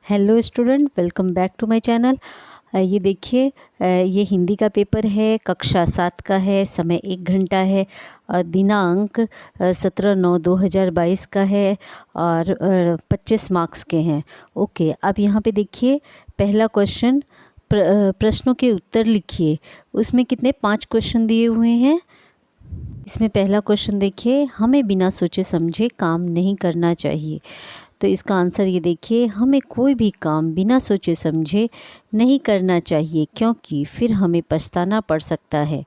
Hello student, welcome back to my channel. ये देखिए, ये हिंदी का पेपर है, कक्षा 7 का है, समय 1 घंटा है और दिनांक 17/9/2022 का है और 25 मार्क्स के हैं। ओके, अब यहाँ पे देखिए पहला क्वेश्चन, प्रश्नों के उत्तर लिखिए। उसमें कितने 5 क्वेश्चन दिए हुए हैं। इसमें पहला क्वेश्चन देखिए, हमें बिना सोचे समझे काम नहीं करना चाहिए। तो इसका आंसर ये देखिए, हमें कोई भी काम बिना सोचे समझे नहीं करना चाहिए क्योंकि फिर हमें पछताना पड़ सकता है।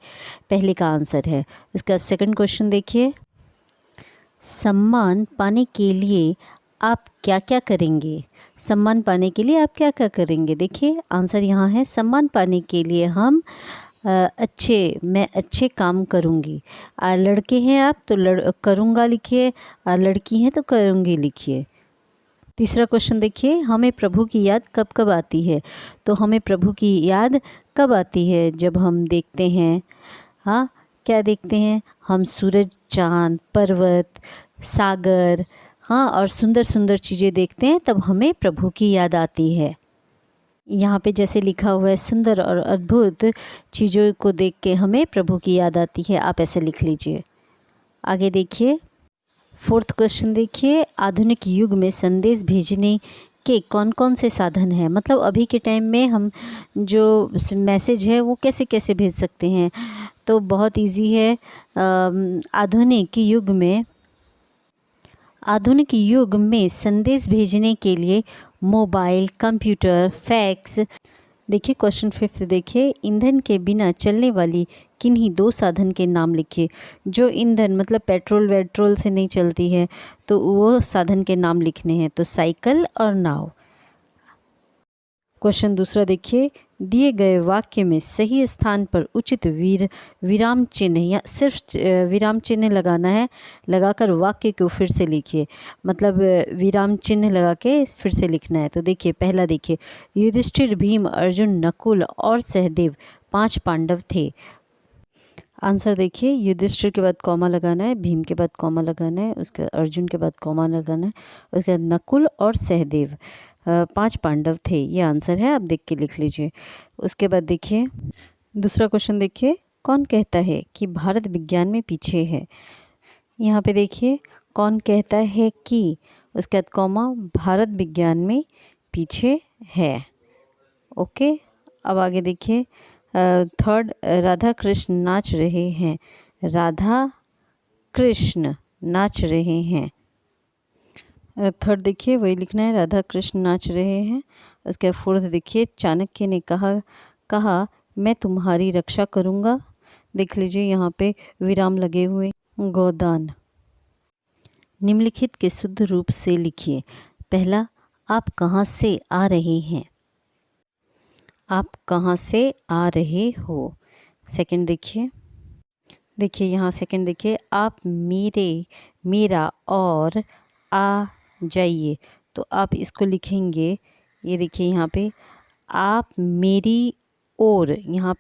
पहले का आंसर है। इसका सेकंड क्वेश्चन देखिए, सम्मान पाने के लिए आप क्या क्या करेंगे। सम्मान पाने के लिए आप क्या क्या करेंगे। देखिए आंसर यहाँ है, सम्मान पाने के लिए मैं अच्छे काम करूँगी। लड़के हैं आप तो करूँगा लिखिए, लड़की हैं तो करूँगी लिखिए। तीसरा क्वेश्चन देखिए, हमें प्रभु की याद कब कब आती है। तो हमें प्रभु की याद कब आती है, जब हम देखते हैं, हाँ क्या देखते हैं हम, सूरज, चाँद, पर्वत, सागर, हाँ और सुंदर सुंदर चीज़ें देखते हैं, तब हमें प्रभु की याद आती है। यहाँ पे जैसे लिखा हुआ है, सुंदर और अद्भुत चीज़ों को देख के हमें प्रभु की याद आती है। आप ऐसे लिख लीजिए। आगे देखिए, फोर्थ क्वेश्चन देखिए, आधुनिक युग में संदेश भेजने के कौन कौन से साधन हैं। मतलब अभी के टाइम में हम जो मैसेज है वो कैसे कैसे भेज सकते हैं। तो बहुत इजी है। आधुनिक युग में संदेश भेजने के लिए मोबाइल, कंप्यूटर, फैक्स। देखिए क्वेश्चन फिफ्थ देखिए, ईंधन के बिना चलने वाली किन्हीं 2 साधन के नाम लिखिए। जो ईंधन मतलब पेट्रोल वेट्रोल से नहीं चलती है, तो वो साधन के नाम लिखने हैं। तो साइकिल और नाव। क्वेश्चन दूसरा देखिए, दिए गए वाक्य में सही स्थान पर उचित विराम चिन्ह या सिर्फ विराम चिन्ह लगाना है, लगाकर वाक्य को फिर से लिखिए। मतलब विराम चिन्ह लगा के फिर से लिखना है। तो देखिए पहला देखिए, युधिष्ठिर, भीम, अर्जुन, नकुल और सहदेव 5 पांडव थे। आंसर देखिए, युधिष्ठिर के बाद कॉमा लगाना है, भीम के बाद कॉमा लगाना है, उसके बाद अर्जुन के बाद कॉमा लगाना है, उसके बाद नकुल और सहदेव 5 पांडव थे। ये आंसर है, आप देख के लिख लीजिए। उसके बाद देखिए दूसरा क्वेश्चन देखिए, कौन कहता है कि भारत विज्ञान में पीछे है। यहाँ पे देखिए कौन कहता है कि, उसके बाद कॉमा, भारत विज्ञान में पीछे है। ओके, अब आगे देखिए थर्ड, राधा कृष्ण नाच रहे हैं। राधा कृष्ण नाच रहे हैं। थर्ड देखिए वही लिखना है, राधा कृष्ण नाच रहे हैं। उसके फोर्थ देखिए, चाणक्य ने कहा मैं तुम्हारी रक्षा करूँगा। देख लीजिए यहाँ पे विराम लगे हुए। गोदान। निम्नलिखित के शुद्ध रूप से लिखिए। पहला, आप कहाँ से आ रहे हैं। आप कहाँ से आ रहे हो। सेकंड देखिए यहाँ सेकंड देखिए, आप मेरा और आ जाइए। तो आप इसको लिखेंगे, ये देखिए यहाँ पे आप मेरी ओर, यहाँ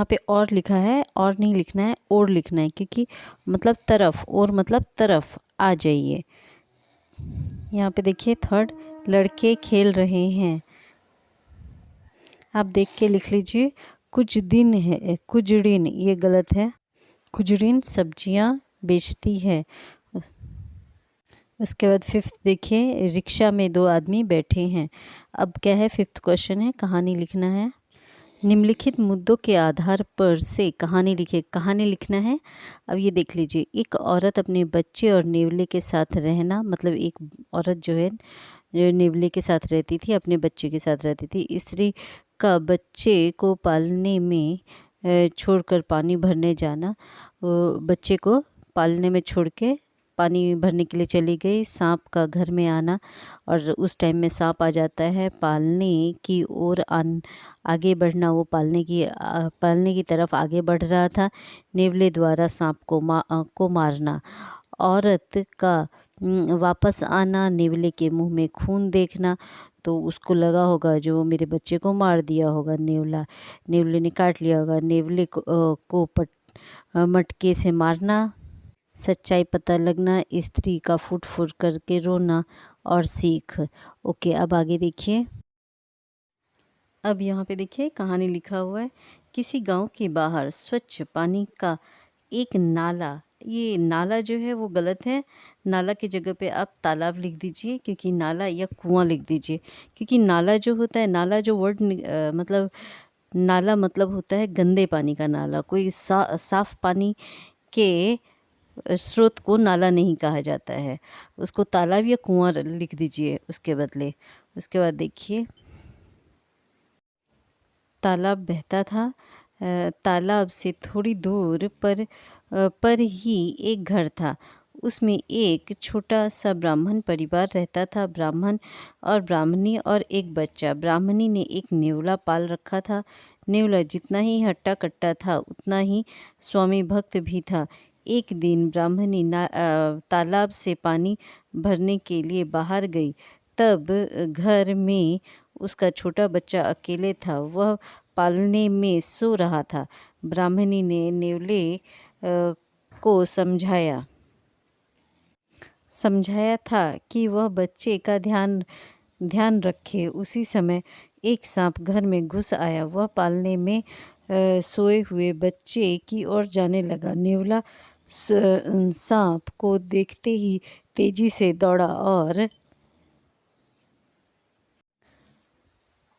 पे और लिखा है, और नहीं लिखना है, और लिखना है, क्योंकि मतलब तरफ, और मतलब तरफ आ जाइए। यहाँ पे देखिए थर्ड, लड़के खेल रहे हैं। आप देख के लिख लीजिए। कुछ दिन है, कुजड़िन, ये गलत है। कुजड़िन सब्जियां बेचती है। उसके बाद फिफ्थ देखिए, रिक्शा में 2 आदमी बैठे हैं। अब क्या है, फिफ्थ क्वेश्चन है, कहानी लिखना है। निम्नलिखित मुद्दों के आधार पर से कहानी लिखिए। कहानी लिखना है। अब ये देख लीजिए, एक औरत अपने बच्चे और नेवले के साथ रहना, मतलब एक औरत जो है, जो नेवले के साथ रहती थी, अपने बच्चे के साथ रहती थी। स्त्री का बच्चे को पालने में छोड़कर पानी भरने जाना। बच्चे को पालने में छोड़ के पानी भरने के लिए चली गई। सांप का घर में आना, और उस टाइम में सांप आ जाता है। पालने की ओर आगे बढ़ना, वो पालने की तरफ आगे बढ़ रहा था। नेवले द्वारा सांप को मारना। औरत का वापस आना, नेवले के मुंह में खून देखना। तो उसको लगा होगा जो मेरे बच्चे को मार दिया होगा नेवले ने काट लिया होगा। नेवले को मटके से मारना। सच्चाई पता लगना, स्त्री का फुट फुट करके रोना, और सीख। ओके, अब आगे देखिए। अब यहाँ पे देखिए कहानी लिखा हुआ है, किसी गांव के बाहर स्वच्छ पानी का एक नाला, ये नाला जो है वो गलत है, नाला की जगह पे आप तालाब लिख दीजिए, क्योंकि नाला या कुआं लिख दीजिए, क्योंकि नाला जो होता है, नाला जो वर्ड मतलब नाला मतलब होता है गंदे पानी का नाला, कोई साफ पानी के स्रोत को नाला नहीं कहा जाता है, उसको तालाब या कुआं लिख दीजिए उसके बदले। उसके बाद देखिए, तालाब बहता था। तालाब से थोड़ी दूर पर ही एक घर था। उसमें एक छोटा सा ब्राह्मण परिवार रहता था। ब्राह्मण और ब्राह्मणी और एक बच्चा। ब्राह्मणी ने एक नेवला पाल रखा था। नेवला जितना ही हट्टा कट्टा था उतना ही स्वामी भक्त भी था। एक दिन ब्राह्मणी तालाब से पानी भरने के लिए बाहर गई। तब घर में उसका छोटा बच्चा अकेले था। वह पालने में सो रहा था। ब्राह्मणी ने नेवले को समझाया था कि वह बच्चे का ध्यान ध्यान रखे। उसी समय एक सांप घर में घुस आया। वह पालने में सोए हुए बच्चे की ओर जाने लगा। नेवला सांप को देखते ही तेजी से दौड़ा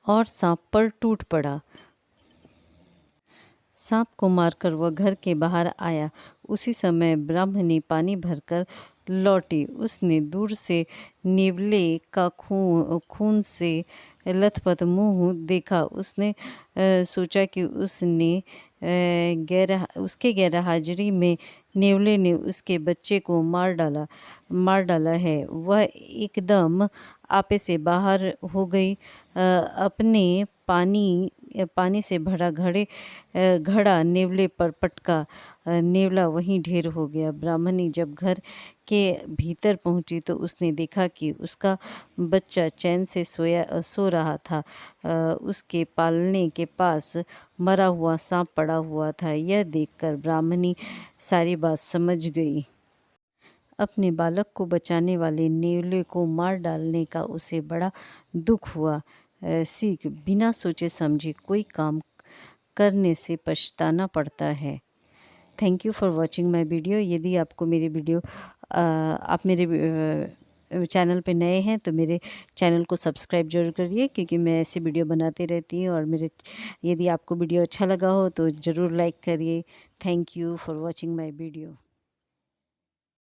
और सांप पर टूट पड़ा। सांप को मारकर वह घर के बाहर आया। उसी समय ब्राह्मणी पानी भरकर लौटी। उसने दूर से नेवले का खून से लथपथ मुंह देखा। उसने सोचा कि उसके गैर हाजिरी में नेवले ने उसके बच्चे को मार डाला है। वह एकदम आपे से बाहर हो गई। अपने पानी से भरा घड़ा नेवले पर पटका। नेवला वहीं ढेर हो गया। ब्राह्मणी जब घर के भीतर पहुंची तो उसने देखा कि उसका बच्चा चैन से सो रहा था। उसके पालने के पास मरा हुआ सांप पड़ा हुआ था। यह देखकर ब्राह्मणी सारी बात समझ गई। अपने बालक को बचाने वाले नेवले को मार डालने का उसे बड़ा दुख हुआ। सीख, बिना सोचे समझे कोई काम करने से पछताना पड़ता है। Thank you for watching my video. यदि आपको मेरी वीडियो आप मेरे चैनल पे नए हैं तो मेरे चैनल को सब्सक्राइब जरूर करिए, क्योंकि मैं ऐसे वीडियो बनाती रहती हूँ। और यदि आपको वीडियो अच्छा लगा हो तो ज़रूर लाइक करिए। Thank you for watching my video.